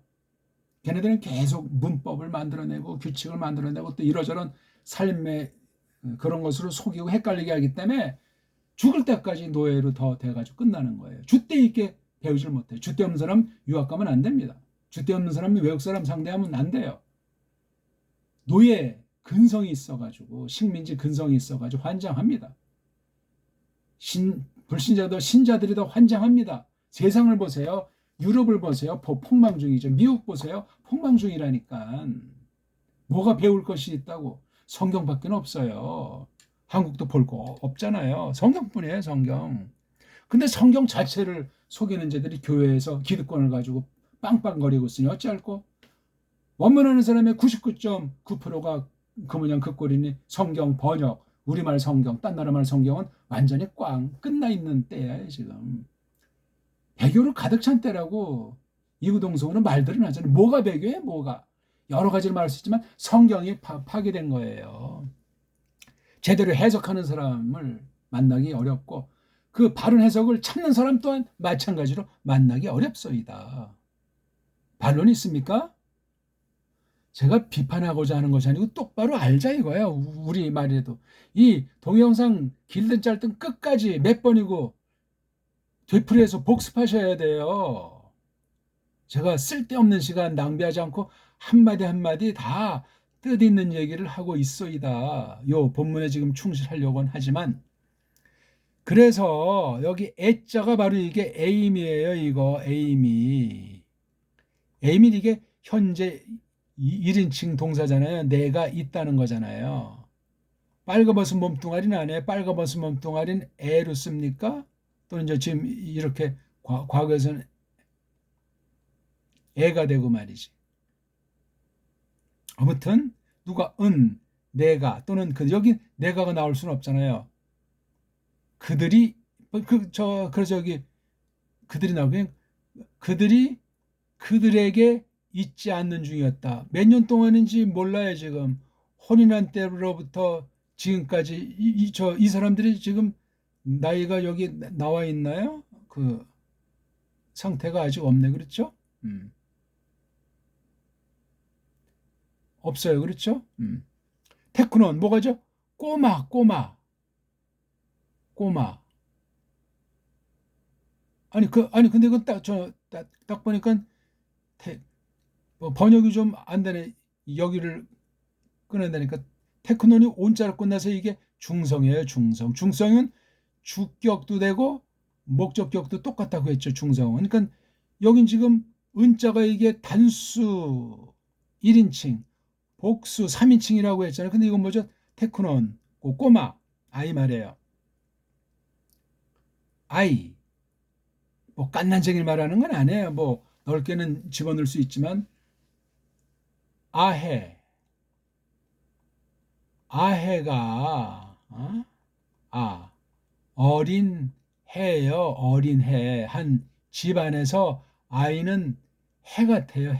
걔네들은 계속 문법을 만들어내고 규칙을 만들어내고 또 이러저런 삶의 그런 것으로 속이고 헷갈리게 하기 때문에 죽을 때까지 노예로 더 돼가지고 끝나는 거예요. 줏대 있게 배우질 못해요. 줏대 없는 사람 유학 가면 안 됩니다. 줏대 없는 사람이 외국 사람 상대하면 안 돼요. 노예 근성이 있어가지고 식민지 근성이 있어가지고 환장합니다. 불신자도 신자들이 더 환장합니다. 세상을 보세요. 유럽을 보세요. 폭망 중이죠. 미국 보세요. 폭망 중이라니까. 뭐가 배울 것이 있다고. 성경밖에 없어요. 한국도 볼 거 없잖아요. 성경뿐이에요. 성경. 근데 성경 자체를 속이는 자들이 교회에서 기득권을 가지고 빵빵거리고 있으니 어찌할꼬. 원문하는 사람의 99.9%가 그 모양 그 꼴이니 성경 번역, 우리말 성경, 딴 나라 말 성경은 완전히 꽝 끝나 있는 때야 지금. 배교를 가득 찬 때라고. 이구동성으로 말들은 하잖아요. 뭐가 배교해? 뭐가? 여러 가지를 말할 수 있지만 성경이 파괴된 거예요. 제대로 해석하는 사람을 만나기 어렵고 그 바른 해석을 찾는 사람 또한 마찬가지로 만나기 어렵소이다. 반론이 있습니까? 제가 비판하고자 하는 것이 아니고 똑바로 알자 이거야. 우리 말이라도. 이 동영상 길든 짧든 끝까지 몇 번이고 되풀이해서 복습하셔야 돼요. 제가 쓸데없는 시간 낭비하지 않고 한마디 한마디 다 뜻있는 얘기를 하고 있소이다. 요 본문에 지금 충실하려고는 하지만 그래서 여기 애자가 바로 이게 에임이에요. 이거 에임이. 에임이 이게 현재 1인칭 동사잖아요. 내가 있다는 거잖아요. 빨가벗은 몸뚱아리는 안 해요. 빨가벗은 몸뚱아리는 애로 씁니까? 또는 이제 지금 이렇게 과거에서는 애가 되고 말이지. 아무튼 누가 내가 또는 여기 내가가 나올 수는 없잖아요. 그들이 그래서 여기 그들이 나오고 그들이 그들에게 잊지 않는 중이었다. 몇 년 동안인지 몰라요 지금. 혼인한 때로부터 지금까지 이 사람들이 지금 나이가 여기 나와 있나요? 그 상태가 아직 없네. 그렇죠? 없어요. 그렇죠? 테크노는 뭐가죠? 꼬마. 아니 근데 이건 딱 보니까 번역이 좀 안 되네. 여기를 끊어내니까 테크논이 온자로 끝나서 이게 중성이에요. 중성은 주격도 되고 목적격도 똑같다고 했죠. 중성은. 그러니까 여긴 지금 은자가 이게 단수 1인칭, 복수 3인칭이라고 했잖아요. 근데 이건 뭐죠? 테크논, 꼬마, 아이 말이에요. 아이. 뭐 깐난쟁이를 말하는 건 아니에요. 뭐 넓게는 집어넣을 수 있지만 아해가 어린 해예요. 어린 해. 한 집안에서 아이는 해 같아요.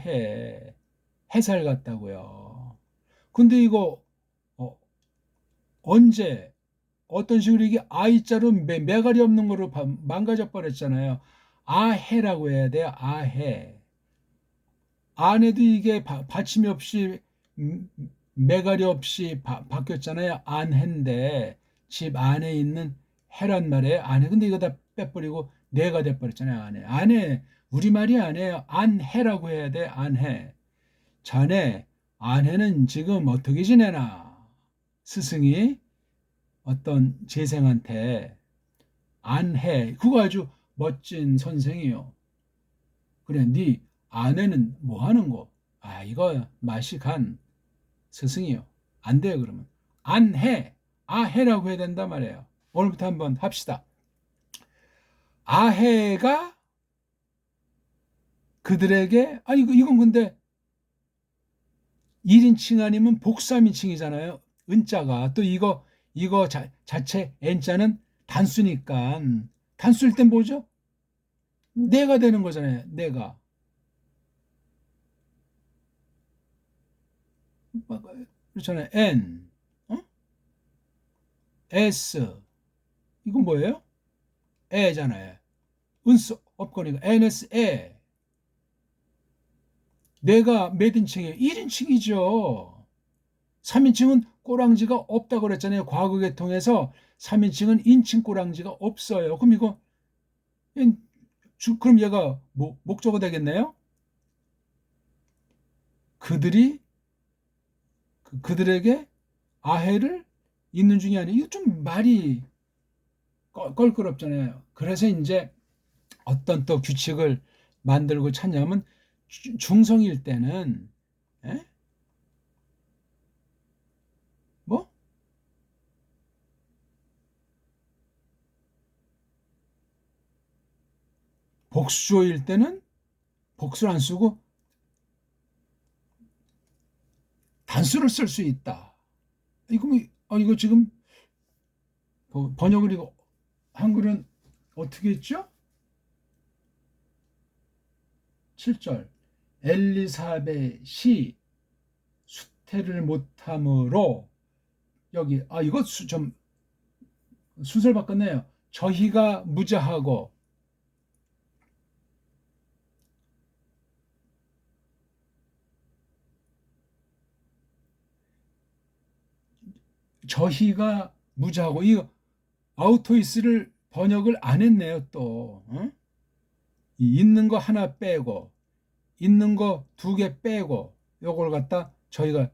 해살 같다고요. 근데 이거 언제 어떤 식으로 이게 아이자로 매갈이 없는 거로 망가져 버렸잖아요. 아해라고 해야 돼요. 아해. 안에도 이게 받침이 없이 매갈이 없이 바뀌었잖아요. 안해인데 집 안에 있는 해란 말이에요. 안해. 근데 이거 다 빼버리고 내가 돼버렸잖아요. 안해. 우리말이 아니에요. 안해라고 해야 돼. 안해. 자네 안해는 지금 어떻게 지내나? 스승이 어떤 재생한테 안해. 그거 아주 멋진 선생이요. 그래, 네 아내는 뭐 하는 거? 이거 맛이 간 스승이요. 안 돼요, 그러면. 안 해. 아해라고 해야 된단 말이에요. 오늘부터 한번 합시다. 아해가 그들에게, 이건 근데 1인칭 아니면 복삼인칭이잖아요. 은자가. 또 이거 자체 N자는 단수니까. 단수일 땐 뭐죠? 내가 되는 거잖아요. 내가. 그렇잖아요. N, S. 이건 뭐예요? 에잖아요. 은수 없거니까 NS 에. 내가 몇 인칭이에요? 1인칭이죠. 3인칭은 꼬랑지가 없다고 그랬잖아요. 과거 계통에서 3인칭은 인칭 꼬랑지가 없어요. 그럼 이거 그럼 얘가 목적어 되겠네요? 그들에게 아해를 있는 중이 아니에요. 이거 좀 말이 껄끄럽잖아요. 그래서 이제 어떤 또 규칙을 만들고 찾냐면 중성일 때는 에? 뭐 복수일 때는 복수를 안 쓰고 단수를 쓸 수 있다. 이거 뭐, 이거 지금 번역을 이거 한글은 어떻게 했죠? 7절 엘리사벳이 수태를 못함으로 여기 이거 좀 순서를 바꿨네요. 저희가 무자하고 저희가 무자하고 이 아우토이스를 번역을 안 했네요. 또 있는 거 하나 빼고 있는 거 두 개 빼고 요걸 갖다 저희가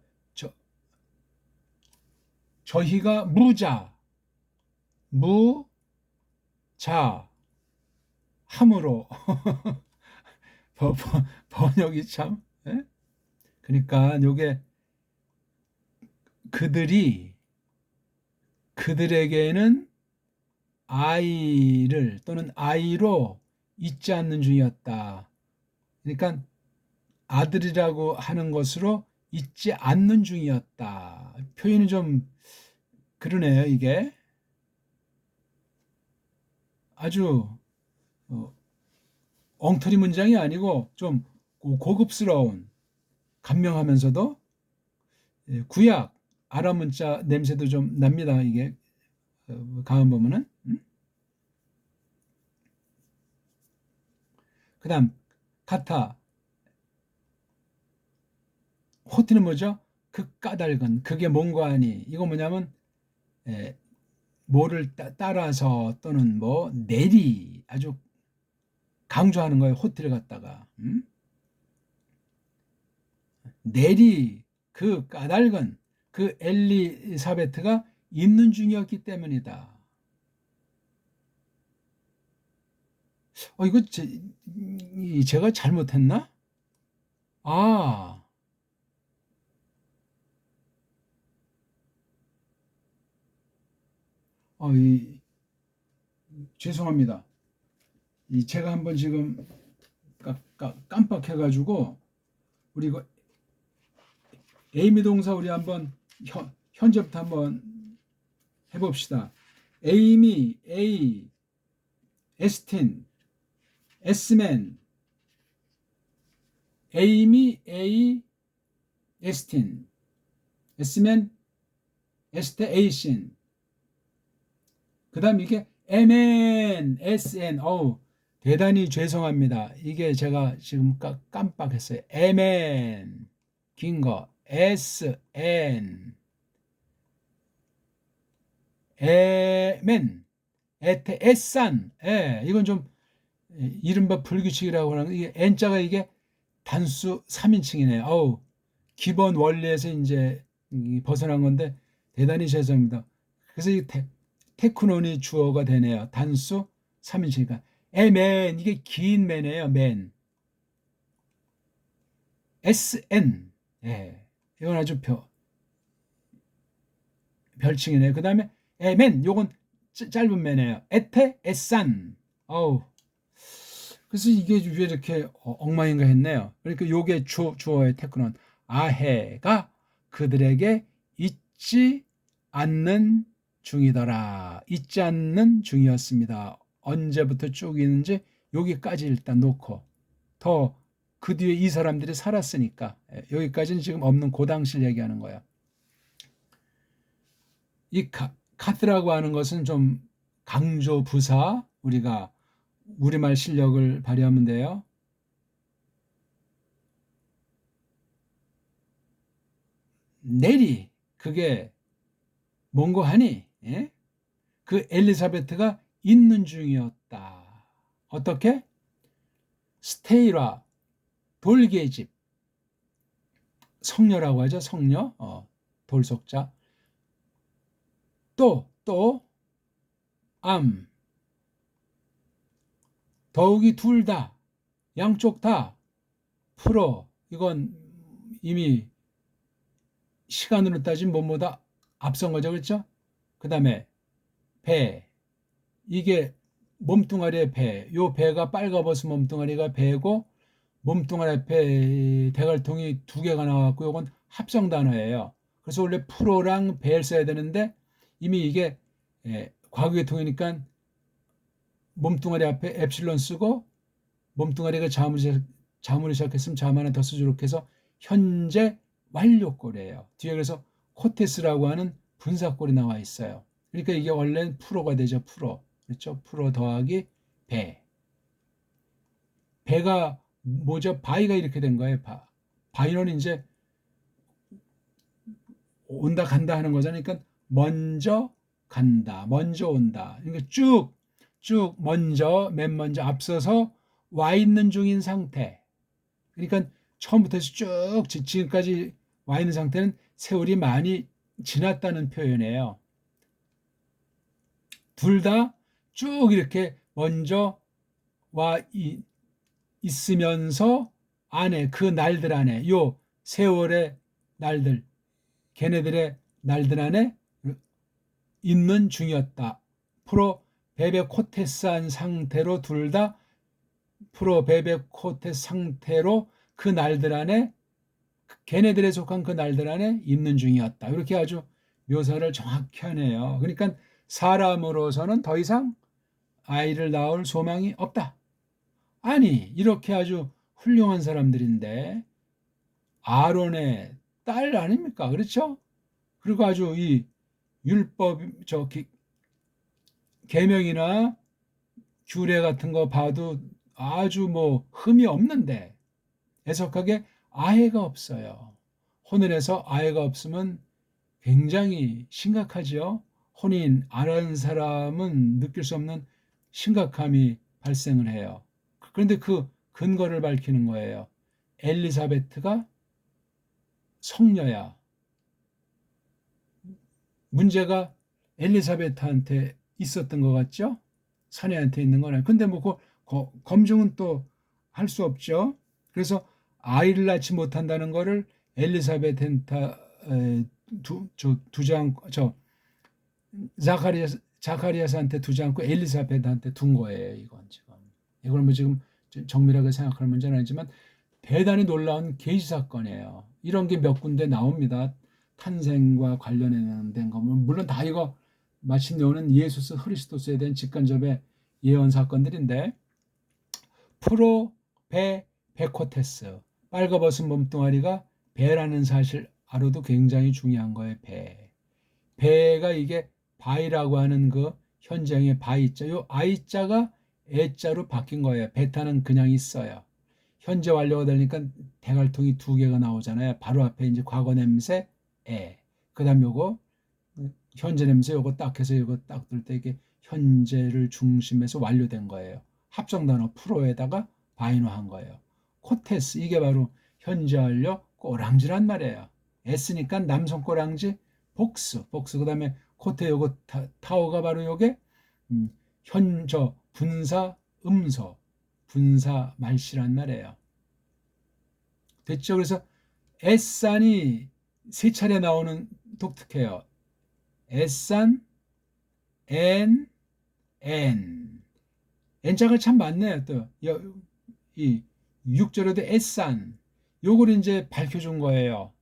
무자 함으로 번역이 참 그러니까 요게 그들에게는 아이를 또는 아이로 있지 않는 중이었다. 그러니까 아들이라고 하는 것으로 있지 않는 중이었다. 표현이 좀 그러네요, 이게. 아주 엉터리 문장이 아니고 좀 고급스러운 간명하면서도 구약 아랍 문자 냄새도 좀 납니다. 이게 가만 보면은 그다음 카타 호티는 뭐죠? 그 까닭은 그게 뭔가 하니 이거 뭐냐면 뭐를 따라서 또는 뭐 내리 아주 강조하는 거예요. 호티를 갖다가 내리 그 까닭은 그 엘리사베트가 있는 중이었기 때문이다. 이거 제가 잘못했나? 아, 죄송합니다. 제가 한번 지금 깜빡해가지고 우리 이거 에이미 동사 우리 한번 현재부터 한번 해봅시다. 에이미, 에스틴, 에스맨, 에이미, 에스틴, 에스맨, 에스테에이신. 그 다음 이게 MN, SN. 대단히 죄송합니다. 이게 제가 지금 깜빡했어요. MN, 긴 거, SN, 에멘, 에테에산. 이건 좀 이른바 불규칙이라고 하는 이게 N자가 이게 단수 3인칭이네요. 기본 원리에서 이제 벗어난 건데 대단히 죄송합니다. 그래서 이 테크논이 주어가 되네요. 단수 3인칭이니까 에멘 이게 긴 맨이에요. 맨. SN 이건 아주 별칭이네요. 그 다음에 에멘 요건 짧은 맨이에요. 에테 에산. 그래서 이게 왜 이렇게 엉망인가 했네요. 그러니까 요게 주어의 테크논 아해가 그들에게 있지 않는 중이더라. 있지 않는 중이었습니다. 언제부터 쭉 있는지 여기까지 일단 놓고 더 그 뒤에 이 사람들이 살았으니까 여기까지는 지금 없는 그 당시를 얘기하는 거예요. 이 카트라고 하는 것은 좀 강조 부사 우리가 우리말 실력을 발휘하면 돼요. 내리 그게 뭔고 하니 그 엘리사베트가 있는 중이었다. 어떻게? 스테이라 돌계집 성녀라고 하죠. 성녀 돌속자 또, 더욱이 둘 다, 양쪽 다, 풀어. 이건 이미 시간으로 따지면 뭐보다 앞선 거죠. 그렇죠? 그 다음에 배. 이게 몸뚱아리의 배. 요 배가 빨가벗은 몸뚱아리가 배고, 몸뚱아리 앞에 대갈통이 두 개가 나왔고, 요건 합성 단어예요. 그래서 원래 프로랑 배를 써야 되는데 이미 이게 과거계통이니까 몸뚱아리 앞에 엡실론 쓰고, 몸뚱아리가 자문을 시작했으면 자문 하나 더 쓰죠. 이렇게 해서 현재 완료꼴이에요. 뒤에 그래서 코테스라고 하는 분사꼴이 나와 있어요. 그러니까 이게 원래는 프로가 되죠. 프로. 그렇죠? 프로 더하기 배. 배가 뭐죠? 바위가 이렇게 된 거예요. 바위는 이제 온다 간다 하는 거잖아요. 그러니까 먼저 간다, 먼저 온다. 그러니까 쭉 맨 먼저 앞서서 와 있는 중인 상태. 그러니까 처음부터 해서 쭉 지금까지 와 있는 상태는 세월이 많이 지났다는 표현이에요. 둘 다 쭉 이렇게 먼저 와 있으면서 그 날들 안에, 요 세월의 날들, 걔네들의 날들 안에 있는 중이었다. 프로 베베코테스한 상태로 둘 다 프로 베베코테스 상태로 그 날들 안에, 걔네들에 속한 그 날들 안에 있는 중이었다. 이렇게 아주 묘사를 정확히 하네요. 그러니까 사람으로서는 더 이상 아이를 낳을 소망이 없다. 아니, 이렇게 아주 훌륭한 사람들인데 아론의 딸 아닙니까? 그렇죠? 그리고 아주 이 율법, 계명이나 규례 같은 거 봐도 아주 뭐 흠이 없는데 애석하게 아이가 없어요. 혼인해서 아이가 없으면 굉장히 심각하지요. 혼인 안 하는 사람은 느낄 수 없는 심각함이 발생을 해요. 그런데 그 근거를 밝히는 거예요. 엘리사베트가 성녀야. 문제가 엘리사베트한테 있었던 것 같죠? 사내한테 있는 거는. 근데 뭐 검증은 또 할 수 없죠. 그래서 아이를 낳지 못한다는 거를 엘리사베트한테 두지 않고 자카리아스한테 두지 않고 엘리사베트한테 둔 거예요. 이건 지금. 이걸 뭐 지금 정밀하게 생각할 문제는 아니지만 대단히 놀라운 계시 사건이에요. 이런 게 몇 군데 나옵니다. 탄생과 관련된 거. 물론 다 이거 마침내오는 예수스 그리스도스에 대한 직간접의 예언 사건들인데, 프로 베코테스, 빨가벗은 몸뚱아리가 배라는 사실 알아도 굉장히 중요한 거예요. 배가 이게 바이라고 하는 그 현장의 바이자, 요 아이자가 애자로 바뀐 거예요. 베타는 그냥 있어요. 현재 완료가 되니까 대갈통이 두 개가 나오잖아요. 바로 앞에 이제 과거 냄새 그다음 요거 현재 냄새, 요거 딱 해서 요거 딱 들 때 이게 현재를 중심해서 완료된 거예요. 합성 단어 프로에다가 바이노한 거예요. 코테스, 이게 바로 현재 완료 꼬랑지란 말이에요. S니까 남성 꼬랑지, 복수. 그다음에 코테, 요거 타오가 바로 요게 분사 음소, 분사 말씨란 말이에요. 됐죠? 그래서 S산이 세 차례 나오는 독특해요. S산, N, N. N자가 참 많네요. 또 이 6절에도 S산, 요걸 이제 밝혀준 거예요.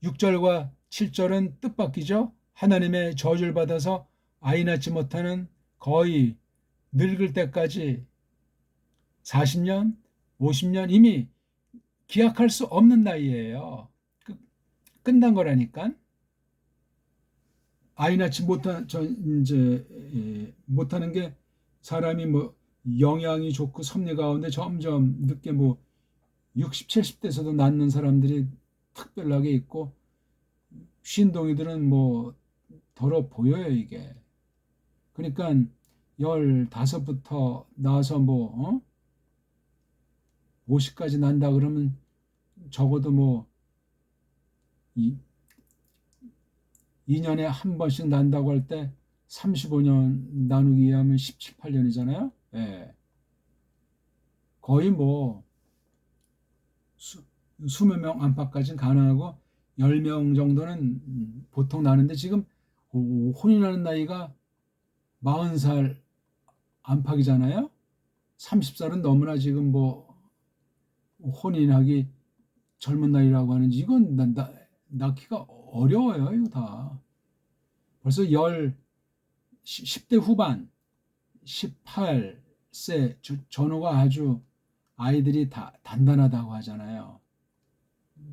6절과 7절은 뜻밖이죠. 하나님의 저주를 받아서 아이 낳지 못하는, 거의 늙을 때까지 40년, 50년 이미 기약할 수 없는 나이예요. 끝난 거라니까. 아이 낳지 못하는 게 사람이 뭐 영양이 좋고 섭리 가운데 점점 늦게 뭐 60, 70대에서도 낳는 사람들이 특별하게 있고, 쉰동이들은 뭐 더러 보여요, 이게. 그러니까 15부터 나서 뭐 50까지 난다 그러면 적어도 뭐 2년에 한 번씩 난다고 할 때 35년 나누기 하면 17, 8년이잖아요. 예. 거의 뭐 수몇 명 안팎까지는 가능하고 10명 정도는 보통 나는데 지금 혼이 나는 나이가 40살 안팎이잖아요. 30살은 너무나 지금 뭐 혼인하기 젊은 나이라고 하는지 이건 낳기가 어려워요. 이거 다. 벌써 10대 후반 18세 전후가 아주 아이들이 다 단단하다고 하잖아요.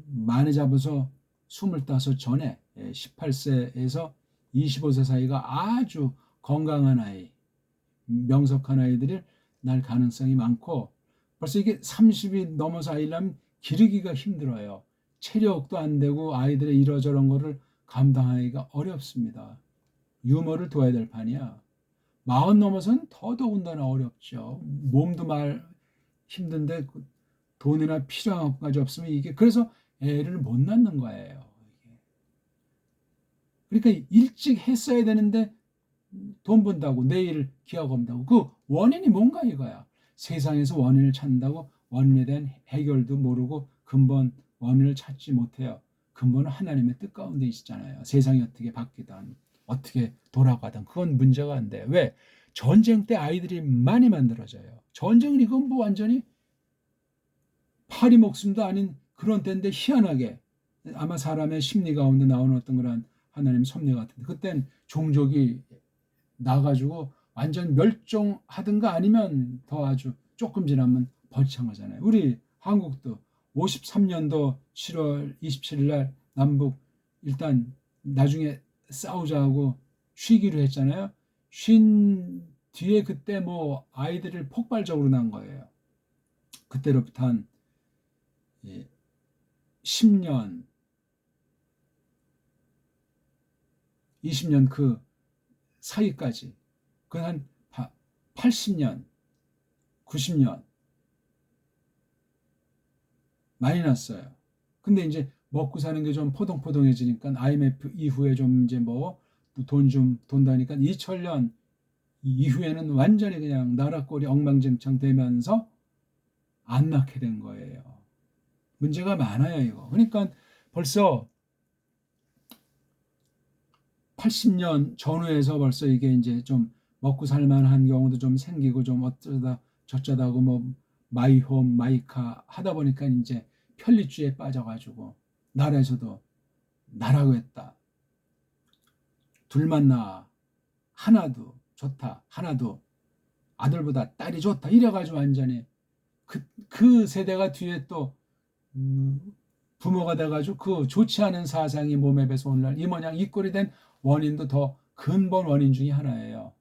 많이 잡아서 25 전에 18세에서 25세 사이가 아주 건강한 아이, 명석한 아이들이 날 가능성이 많고 벌써 이게 30이 넘어서 아이를 하면 기르기가 힘들어요. 체력도 안 되고 아이들의 이러저런 거를 감당하기가 어렵습니다. 유머를 둬야 될 판이야. 40 넘어서는 더더군다나 어렵죠. 몸도 말 힘든데 돈이나 필요한 것까지 없으면 이게 그래서 애를 못 낳는 거예요. 그러니까 일찍 했어야 되는데 돈 번다고 내일 기억 없다고 그 원인이 뭔가 이거야. 세상에서 원인을 찾는다고 원인에 대한 해결도 모르고 근본 원인을 찾지 못해요. 근본은 하나님의 뜻 가운데 있잖아요. 세상이 어떻게 바뀌든 어떻게 돌아가든 그건 문제가 안 돼요. 왜? 전쟁 때 아이들이 많이 만들어져요. 전쟁은 이건 뭐 완전히 파리 목숨도 아닌 그런 때인데 희한하게 아마 사람의 심리 가운데 나오는 어떤 그런 하나님 섭리 같은데 그땐 종족이 나가지고 완전 멸종하든가 아니면 더 아주 조금 지나면 벌창하잖아요. 우리 한국도 53년도 7월 27일 날 남북 일단 나중에 싸우자고 쉬기로 했잖아요. 쉰 뒤에 그때 뭐 아이들을 폭발적으로 난 거예요. 그때로부터 한 10년, 20년 그 사이까지 그 한 80년, 90년 많이 났어요. 근데 이제 먹고 사는 게 좀 포동포동해지니까 IMF 이후에 좀 이제 뭐 돈 좀 돈다니까 2000년 이후에는 완전히 그냥 나라꼴이 엉망진창 되면서 안 낳게 된 거예요. 문제가 많아요, 이거. 그러니까 벌써 80년 전후에서 벌써 이게 이제 좀 먹고 살만한 경우도 좀 생기고 좀 어쩌다 저쩌다고 뭐 마이홈 마이카 하다 보니까 이제 편리주의에 빠져가지고 나라에서도 나라고 했다. 둘만 낳아 하나도 좋다. 하나도 아들보다 딸이 좋다. 이래가지고 완전히 그 세대가 뒤에 또 부모가 돼가지고 그 좋지 않은 사상이 몸에 배서 오늘날 이 모양 이 꼴이 된 원인도 더 근본 원인 중에 하나예요.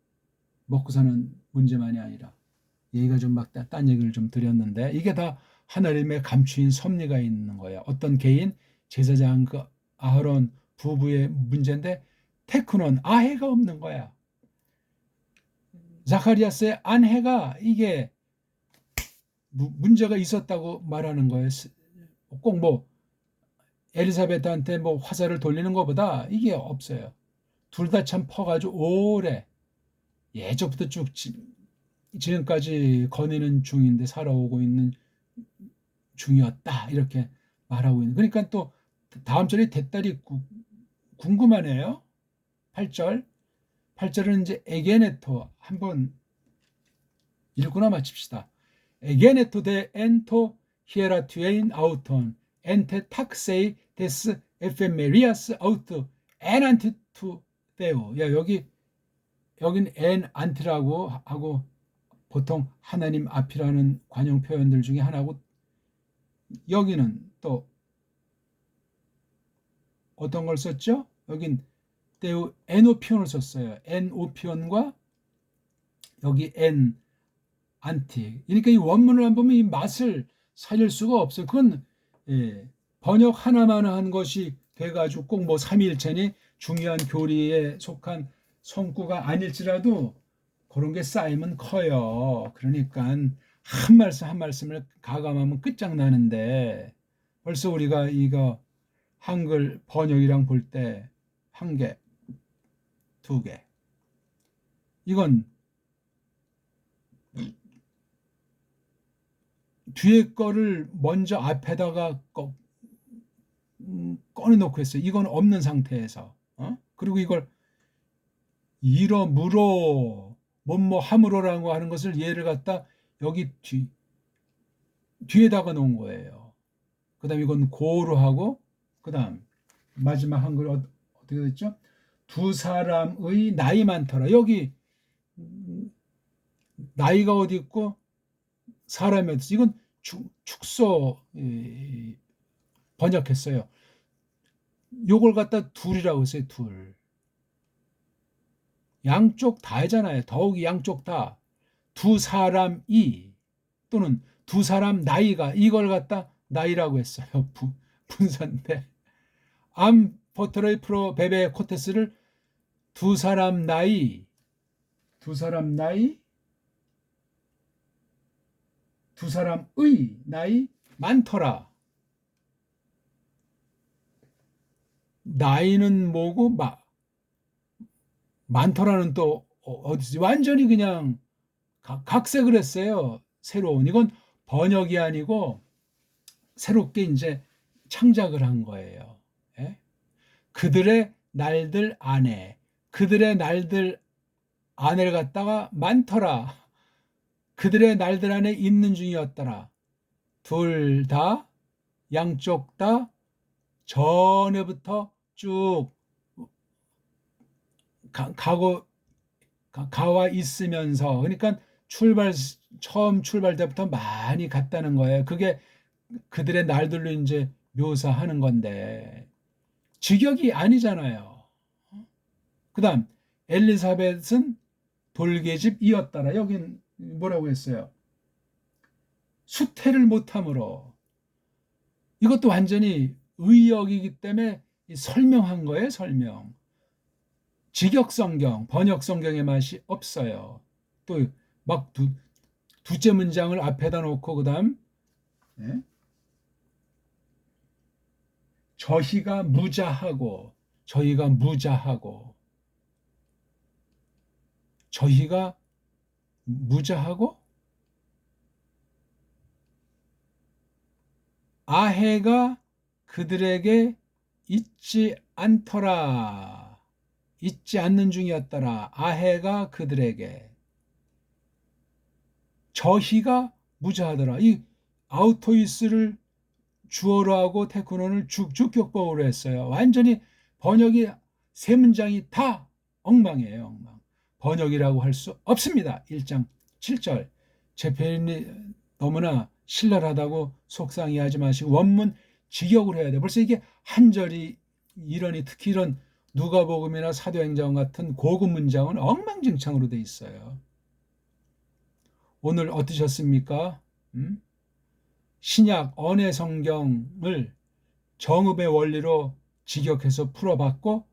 먹고 사는 문제만이 아니라 얘기가 좀 막 딴 얘기를 좀 드렸는데 이게 다 하나님의 감추인 섭리가 있는 거예요. 어떤 개인 제사장 그 아하론 부부의 문제인데 테크논 아해가 없는 거야. 자카리아스의 아내가 이게 문제가 있었다고 말하는 거예요. 꼭 뭐 엘리사베트한테 뭐 화살을 돌리는 것보다 이게 없어요. 둘 다 참 퍼가지고 오래 예전부터 쭉 지금까지 거니는 중인데 살아오고 있는 중이었다 이렇게 말하고 있는. 그러니까 또 다음 절이 대딸이 궁금하네요. 8절. 8절은 이제 에게네토 한번 읽고나 마칩시다. 에게네토 데 엔토 히에라투에인 아우톤 엔테 탁세이 데스 에페메리아스 아우트 엔안티투 데오. 야 여긴 엔 안티라고 하고 보통 하나님 앞이라는 관용 표현들 중에 하나고 여기는 또 어떤 걸 썼죠? 여긴 때우 에노피온을 썼어요. 에노피온과 여기 엔 안티. 그러니까 이 원문을 안 보면 이 맛을 살릴 수가 없어요. 그건 번역 하나만 한 것이 돼가지고 꼭 뭐 삼위일체니 중요한 교리에 속한 성구가 아닐지라도 그런 게 쌓이면 커요. 그러니까 한 말씀 한 말씀을 가감하면 끝장나는데 벌써 우리가 이거 한글 번역이랑 볼 때 한 개, 2개. 이건 뒤에 거를 먼저 앞에다가 꺼내놓고 했어요. 이건 없는 상태에서. 그리고 이걸 이러 물어 뭐뭐 함으로라고 하는 것을 얘를 갖다 여기 뒤에다가 놓은 거예요. 그 다음 이건 고로 하고 그 다음 마지막 한글 어떻게 됐죠? 두 사람의 나이 많더라. 여기 나이가 어디 있고 사람이 어디 있어. 이건 축소 번역했어요. 요걸 갖다 둘이라고 했어요. 둘. 양쪽 다잖아요. 더욱이 양쪽 다. 두 사람이 또는 두 사람 나이가 이걸 갖다 나이라고 했어요. 분사인데 암 포트로이 프로 베베 코테스를 두 사람 나이 두 사람의 나이 많더라. 나이는 뭐고 많더라는 또 어디지? 완전히 그냥 각색을 했어요. 새로운 이건 번역이 아니고 새롭게 이제 창작을 한 거예요. 예? 그들의 날들 안에 그들의 날들 안에를 갖다가 많더라. 그들의 날들 안에 있는 중이었더라. 둘 다 양쪽 다 전에부터 쭉 가와 있으면서 그러니까 처음 출발 때부터 많이 갔다는 거예요. 그게 그들의 날들로 이제 묘사하는 건데 직역이 아니잖아요. 그다음 엘리사벳은 돌계집이었더라. 여긴 뭐라고 했어요? 수태를 못함으로. 이것도 완전히 의역이기 때문에 설명한 거예요. 설명. 직역성경, 번역성경의 맛이 없어요. 또 막 두째 문장을 앞에다 놓고 그 다음 저희가 무자하고 아해가 그들에게 잊지 않더라. 잊지 않는 중이었더라. 아해가 그들에게. 저희가 무자하더라. 이 아우토이스를 주어로 하고 테크노를 주격법으로 했어요. 완전히 번역이 세 문장이 다 엉망이에요. 엉망. 번역이라고 할 수 없습니다. 1장 7절. 제 표현이 너무나 신랄하다고 속상해하지 마시고 원문 직역으로 해야 돼. 벌써 이게 한 절이 이러니 특히 이런 누가복음이나 사도행전 같은 고급 문장은 엉망진창으로 돼 있어요. 오늘 어떠셨습니까? 신약 언해 성경을 정읍의 원리로 직역해서 풀어봤고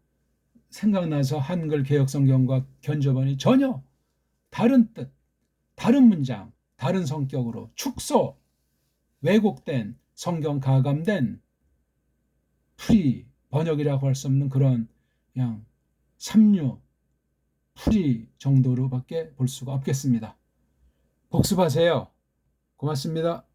생각나서 한글 개역 성경과 견줘보니 전혀 다른 뜻, 다른 문장, 다른 성격으로 축소, 왜곡된 성경 가감된 풀이 번역이라고 할 수 없는 그런 그냥 삼류 풀이 정도로밖에 볼 수가 없겠습니다. 복습하세요. 고맙습니다.